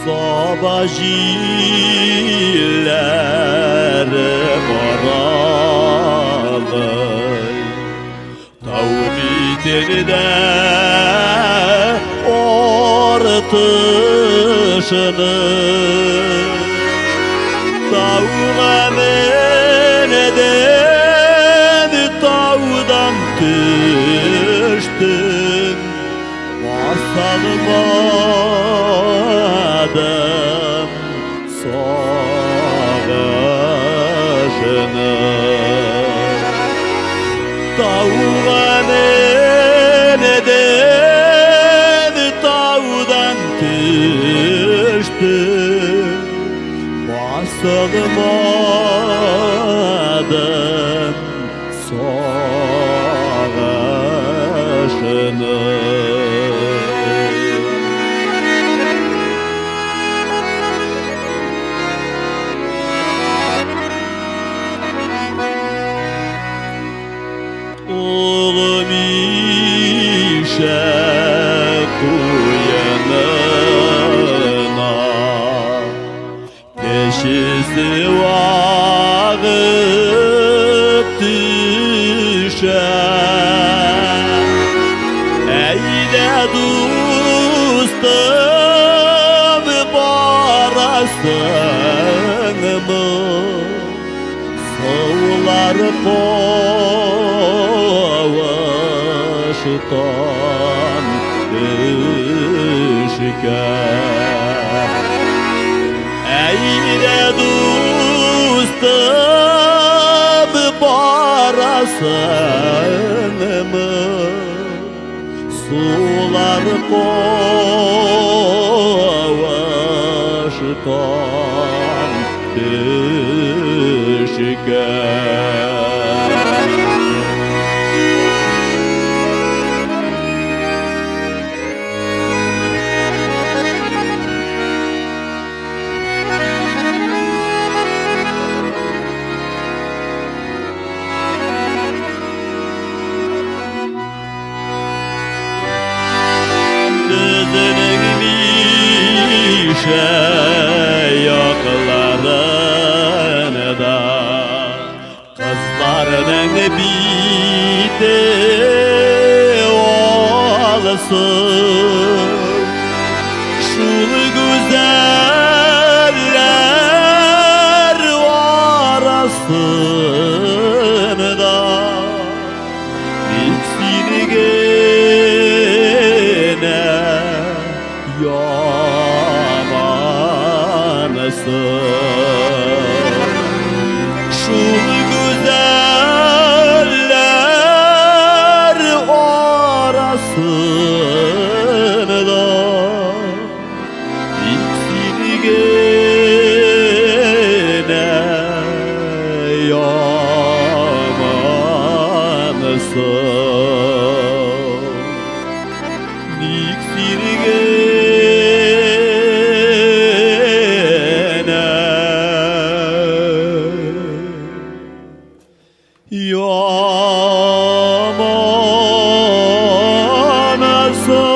Sabajiller moralı Tavbitinde ortışını Dağlamen eden tağdan düştüm Basalmadım savaşını Dağlamen eden tağdan düştüm Basılmadım savaşını Oğlum işe kuyanına Teşhisi vakıp düşer Eyle dostum barasını Sağlar kovaştan düşker Eyle dostum barasını Sular kovaştan düşker Gözünün işe yaklarını da Kızlarının biti olsun Şul güzeller arasında İkisini gene yamanısın Şul güzeller arasında İkisini gene yamanısın İkisini gene yamanısın